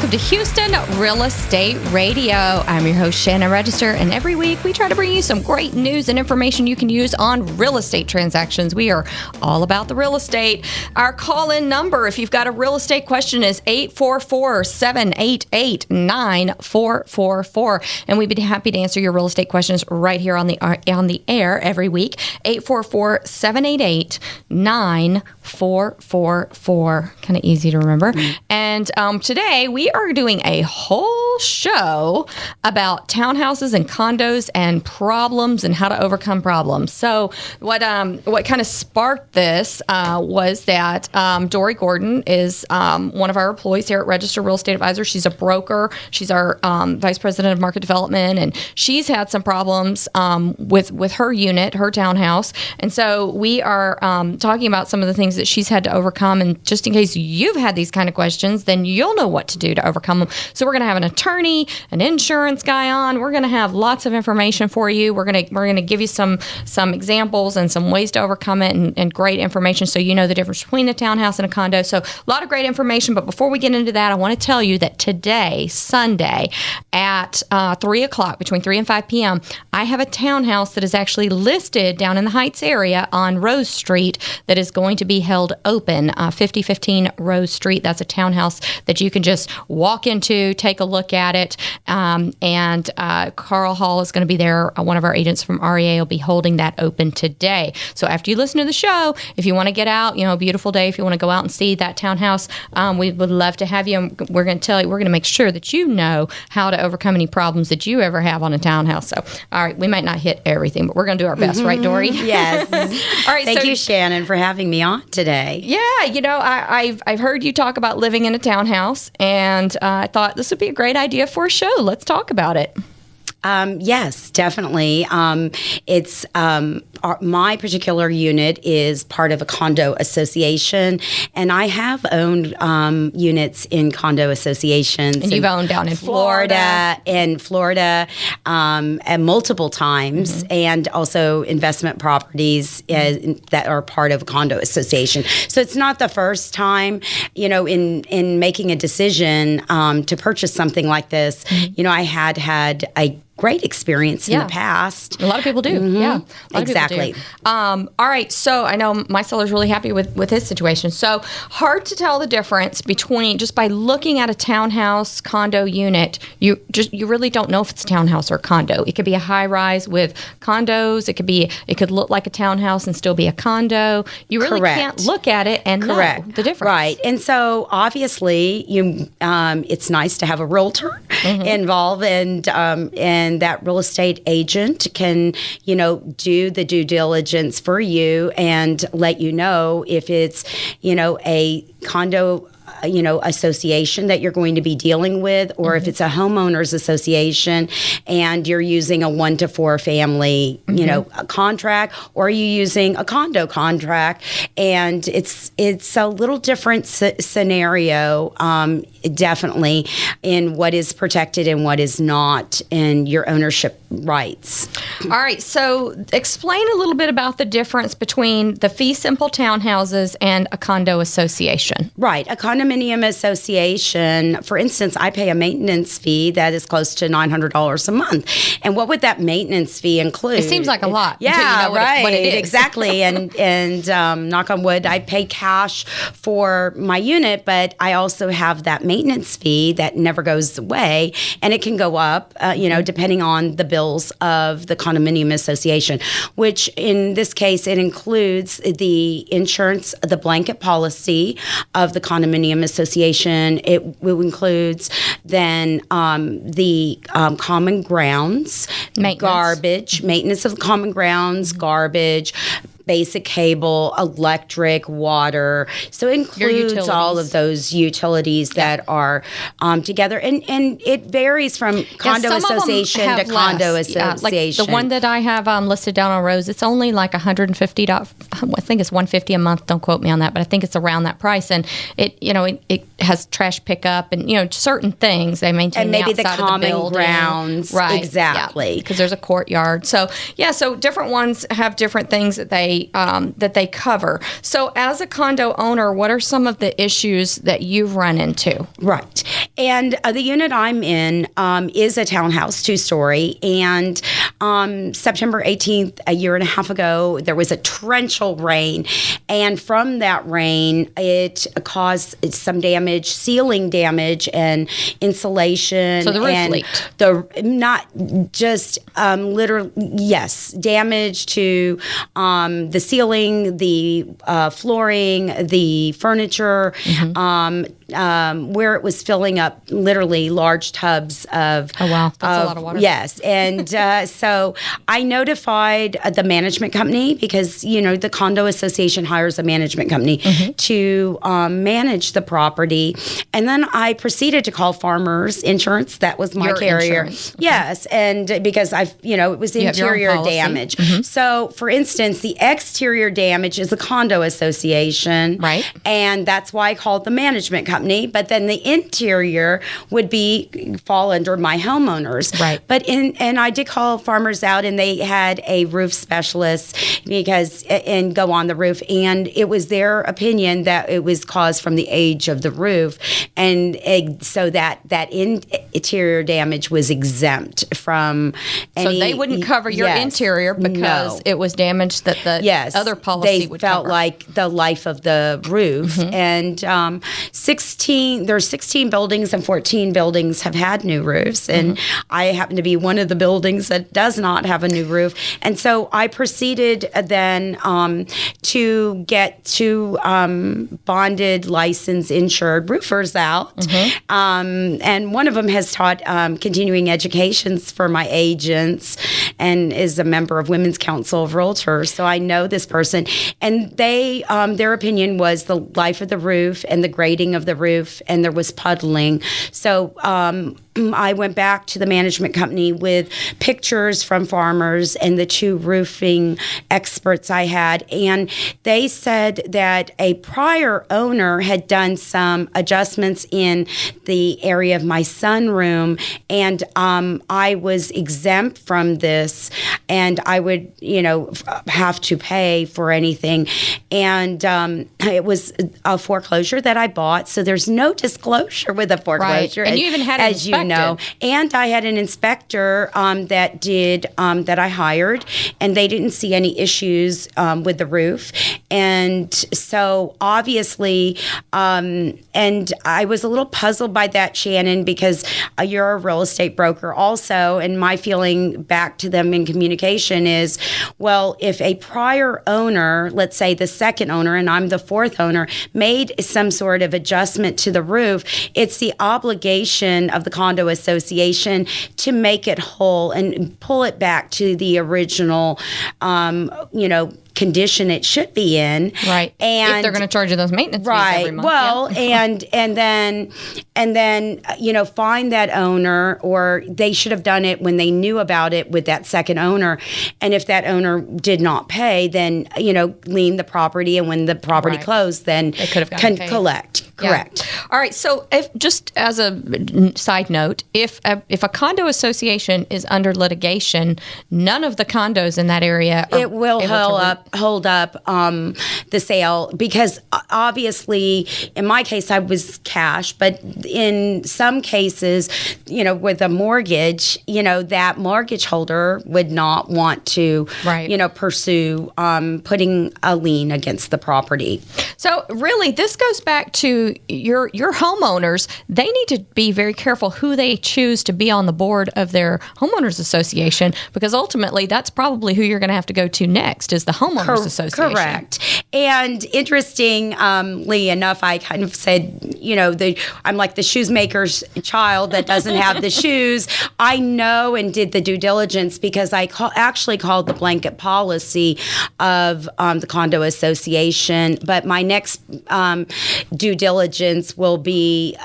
welcome to Houston Real Estate Radio. I'm your host, Shannon Register, and every week we try to bring you some great news and information you can use on real estate transactions. We are all about the real estate. Our call-in number, if you've got a real estate question, is 844-788-9444, and we'd be happy to answer your real estate questions right here on the air every week. 844-788-9444. Kind of easy to remember. And today we are doing a whole show about townhouses and condos and problems and how to overcome problems. So what kind of sparked this was that Dory Gordon is one of our employees here at Register Real Estate Advisor. She's a broker. She's our vice president of market development, and she's had some problems with her unit, her townhouse. And so we are talking about some of the things that she's had to overcome. And just in case you've had these kind of questions, then you'll know what to do to overcome them. So we're going to have an attorney, an insurance guy on. We're going to have lots of information for you. We're going to give you some examples and some ways to overcome it, and great information so you know the difference between a townhouse and a condo. So a lot of great information. But before we get into that, I want to tell you that today, Sunday, at 3 o'clock, between 3 and 5 p.m., I have a townhouse that is actually listed down in the Heights area on Rose Street that is going to be held open, 5015 Rose Street. That's a townhouse that you can just walk into, take a look at it, and Carl Hall is going to be there. One of our agents from REA will be holding that open today. So after you listen to the show, if you want to get out, a beautiful day, if you want to go out and see that townhouse, we would love to have you. We're going to make sure that you know how to overcome any problems that you ever have on a townhouse. So, all right, we might not hit everything, but we're going to do our best, right, Dory? Yes. All right. Thank you, Shannon, for having me on today. Yeah, I've heard you talk about living in a townhouse, and I thought this would be a great idea for a show. Let's talk about it. Yes, definitely. It's my particular unit is part of a condo association, and I have owned units in condo associations. And you've owned down in Florida. And multiple times, and also investment properties that are part of a condo association. So it's not the first time, in making a decision to purchase something like this. I had a great experience in the past. A lot of people do. Yeah. Exactly. All right. So I know my seller's really happy with his situation. So hard to tell the difference between, just by looking at a townhouse condo unit, you really don't know if it's a townhouse or a condo. It could be a high rise with condos. It could look like a townhouse and still be a condo. You really can't look at it and know the difference. Right. And so obviously it's nice to have a realtor involved, and that real estate agent can, do the due diligence for you and let you know if it's, a condo association that you're going to be dealing with, or if it's a homeowners association and you're using a 1 to 4 family, a contract, or are you using a condo contract, and it's a little different scenario, definitely, in what is protected and what is not, and your ownership rights. All right, so explain a little bit about the difference between the fee simple townhouses and a condo association. Right, a condominium association, for instance, I pay a maintenance fee that is close to $900 a month. And what would that maintenance fee include? It seems like a lot. Yeah, right. What it is. Exactly. And knock on wood, I pay cash for my unit, but I also have that maintenance fee that never goes away, and it can go up, depending on the bills of the condominium association, which in this case, it includes the insurance, the blanket policy of the condominium association. It includes then the common grounds, maintenance of the common grounds, garbage, basic cable, electric, water. So it includes all of those utilities that are together. And it varies from condo association to condo association. Like the one that I have listed down on Rose, it's only like $150. I think it's $150 a month. Don't quote me on that, but I think it's around that price. And it has trash pickup and certain things they maintain. And maybe the common grounds, right? Exactly, because there's a courtyard. So so different ones have different things that they they cover. So, as a condo owner, what are some of the issues that you've run into? Right. And the unit I'm in is a townhouse, 2-story. And September 18th, a year and a half ago, there was a torrential rain. And from that rain, it caused some damage, ceiling damage and insulation. So the roof and leaked. Not just literally, yes, damage to the ceiling, the flooring, the furniture, where it was filling up literally large tubs of. Oh, wow. That's a lot of water. Yes. And so I notified the management company because, the Condo Association hires a management company to manage the property. And then I proceeded to call Farmers Insurance. That was my carrier. Insurance. Okay. Yes. And because it was interior damage. So, for instance, the exterior damage is the Condo Association. Right. And that's why I called the management company. But then the interior would fall under my homeowners. Right. And I did call Farmers out, and they had a roof specialist and go on the roof, and it was their opinion that it was caused from the age of the roof, and so that interior damage was exempt from any. So they wouldn't cover your interior because it was damage that the other policy would cover. They felt like the life of the roof, and there's 16 buildings, and 14 buildings have had new roofs, and I happen to be one of the buildings that does not have a new roof. And so I proceeded then to get 2 bonded, licensed, insured roofers out. And one of them has taught continuing educations for my agents and is a member of Women's Council of Realtors. So I know this person. And their opinion was the life of the roof and the grading of the roof, and there was puddling. So I went back to the management company with pictures from Farmers and the 2 roofing experts I had, and they said that a prior owner had done some adjustments in the area of my sunroom, and I was exempt from this, and I would, have to pay for anything. And it was a foreclosure that I bought, so there's no disclosure with a foreclosure. Right. And you even had it inspected. And I had an inspector that I hired, and they didn't see any issues with the roof. And so obviously, and I was a little puzzled by that, Shannon, because you're a real estate broker also, and my feeling back to them in communication is, well, if a prior owner, let's say the second owner, and I'm the 4th owner, made some sort of adjustment to the roof, it's the obligation of the Condo Association to make it whole and pull it back to the original, condition it should be in. Right. And if they're going to charge you those maintenance fees every month. Well, and then find that owner, or they should have done it when they knew about it with that second owner. And if that owner did not pay, then lien the property, and when the property closed, then they could have collect. Correct. Yeah. All right. So, if just as a side note, if a condo association is under litigation, none of the condos in that area are it will hold up the sale, because obviously, in my case, I was cash, but in some cases, with a mortgage, that mortgage holder would not want to, pursue putting a lien against the property. So, really, this goes back to your homeowners. They need to be very careful who they choose to be on the board of their homeowners association, because ultimately that's probably who you're going to have to go to next is the homeowners association. Correct. And interestingly enough, I kind of said, I'm like the shoemaker's child that doesn't have the shoes. I know and did the due diligence, because I actually called the blanket policy of the Condo Association. But my next due diligence will be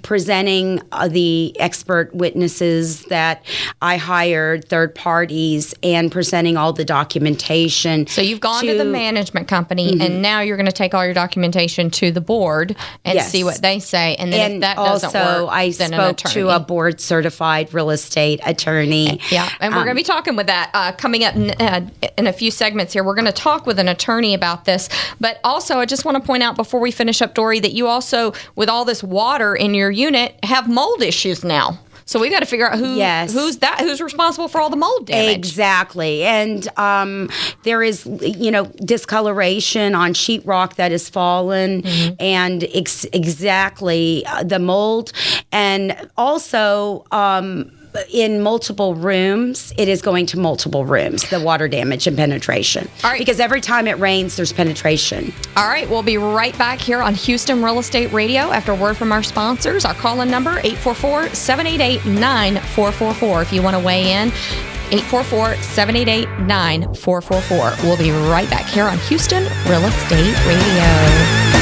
presenting the expert witnesses that I hired, third parties, and presenting all the documentation. So you've gone to the management company attorney, and now you're going to take all your documentation to the board and Yes. see what they say. And then if that doesn't also, work, I then spoke an to a board certified real estate attorney. Yeah, and we're going to be talking with that coming up in a few segments here. We're going to talk with an attorney about this. But also, I just want to point out before we finish up, Dory, that you also, with all this water in your unit, have mold issues now. So we got to figure out who's responsible for all the mold damage. Exactly. And there is, discoloration on sheetrock that has fallen, and exactly the mold. And also, in multiple rooms, it is going to multiple rooms, the water damage and penetration. All right. Because every time it rains, there's penetration. All right, we'll be right back here on Houston Real Estate Radio after a word from our sponsors. Our call-in number, 844-788-9444. If you want to weigh in, 844-788-9444. We'll be right back here on Houston Real Estate Radio.